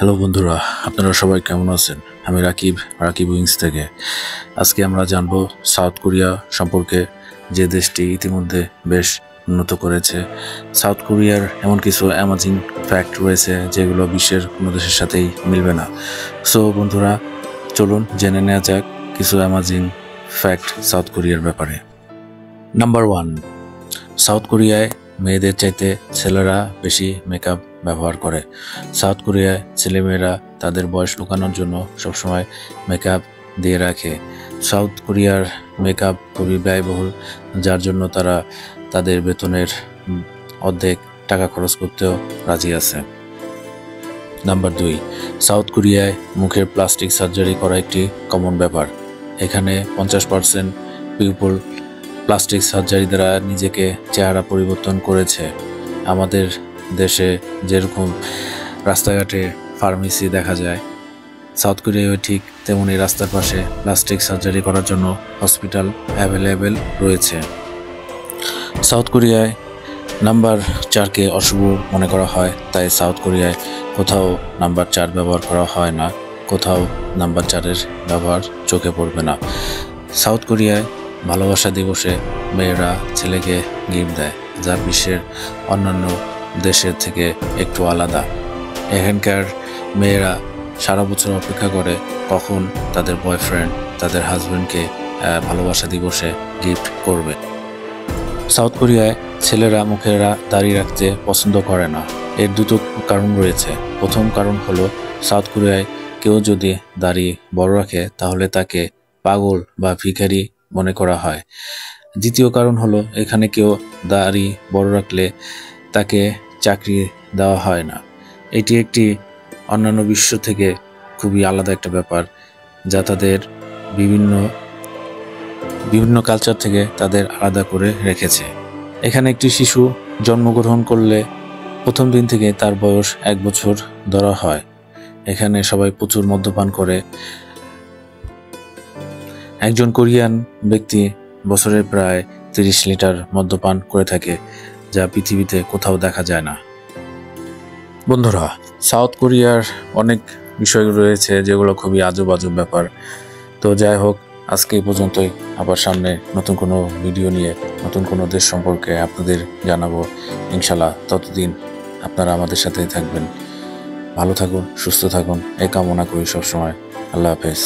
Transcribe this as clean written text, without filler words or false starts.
Hello বন্ধুরা, আপনারা সবাই কেমন আছেন? আমি রাকিব উইংস থেকে। আজকে আমরা জানব সাউথ কোরিয়া সম্পর্কে, যে দেশটি ইতিমধ্যে বেশ উন্নত করেছে। সাউথ কোরিয়ার এমন কিছু অ্যামাজিং ফ্যাক্ট রয়েছে যেগুলো বিশ্বের কোনো দেশের সাথেই মিলবে না। সো বন্ধুরা, চলুন জেনে নেওয়া যাক কিছু অ্যামাজিং ফ্যাক্ট সাউথ কোরিয়ার ব্যাপারে। নাম্বার 1, সাউথ কোরিয়ায় মেয়েদের চাইতে ছেলেরা বেশি মেকআপ ব্যবহার করে। সাউথ কোরিয়ায় ছেলেমেয়েরা তাদের বয়স লুকানোর জন্য সবসময় মেকআপ দিয়ে রাখে। সাউথ কোরিয়ার মেকআপ খুবই ব্যয়বহুল, যার জন্য তারা তাদের বেতনের অর্ধেক টাকা খরচ করতেও রাজি আছে। নাম্বার 2, সাউথ কোরিয়ায় মুখের প্লাস্টিক সার্জারি করা একটি কমন ব্যাপার। এখানে 50% পিপল প্লাস্টিক সার্জারি দ্বারা নিজেকে চেহারা পরিবর্তন করেছে। আমাদের দেশে যেরকম রাস্তাঘাটে ফার্মেসি দেখা যায়, সাউথ কোরিয়ায় ঠিক তেমনি রাস্তার পাশে প্লাস্টিক সার্জারি করার জন্য হসপিটাল অ্যাভেলেবেল রয়েছে। সাউথ কোরিয়ায় নাম্বার 4কে অশুভ মনে করা হয়, তাই সাউথ কোরিয়ায় কোথাও নাম্বার 4 ব্যবহার করা হয় না, কোথাও নাম্বার 4-এর ব্যবহার চোখে পড়বে না। সাউথ কোরিয়ায় ভালোবাসা দিবসে মেয়েরা ছেলেকে গিফট দেয়, যা বিশ্বের অন্যান্য দেশের থেকে একটু আলাদা। এখানকার মেয়েরা সারা বছর অপেক্ষা করে কখন তাদের বয়ফ্রেন্ড তাদের হাজব্যান্ডকে ভালোবাসা দিবসে গিফট করবে। সাউথ কোরিয়ায় ছেলেরা মুখেরা দাড়ি রাখতে পছন্দ করে না। এর দুটো কারণ রয়েছে। প্রথম কারণ হলো, সাউথ কোরিয়ায় কেউ যদি দাড়ি বড় রাখে তাহলে তাকে পাগল বা ভিখারি মনে করা হয়। দ্বিতীয় কারণ হলো, এখানে কেউ দাড়ি বড় রাখলে তাকে চাকরি দেওয়া হয় না। এটি একটি অন্যান্য বিশ্ব থেকে খুবই আলাদা একটা ব্যাপার, যা তাদের বিভিন্ন কালচার থেকে তাদের আলাদা করে রেখেছে। এখানে একটি শিশু জন্মগ্রহণ করলে প্রথম দিন থেকে তার বয়স 1 বছর ধরা হয়। এখানে সবাই প্রচুর মদ্যপান করে। একজন কোরিয়ান ব্যক্তি বছরে প্রায় 30 লিটার মদ্যপান করে থাকে, যা পৃথিবীতে কোথাও দেখা যায় না। বন্ধুরা, সাউথ কোরিয়ার অনেক বিষয় রয়েছে যেগুলো খুবই আজব ব্যাপার। তো যাই হোক, আজকে এই পর্যন্তই। আবার সামনে নতুন কোনো ভিডিও নিয়ে নতুন কোনো দেশ সম্পর্কে আপনাদের জানাবো ইনশাল্লাহ। ততদিন আপনারা আমাদের সাথেই থাকবেন। ভালো থাকুন, সুস্থ থাকুন, এই কামনা করি সবসময়। আল্লাহ হাফেজ।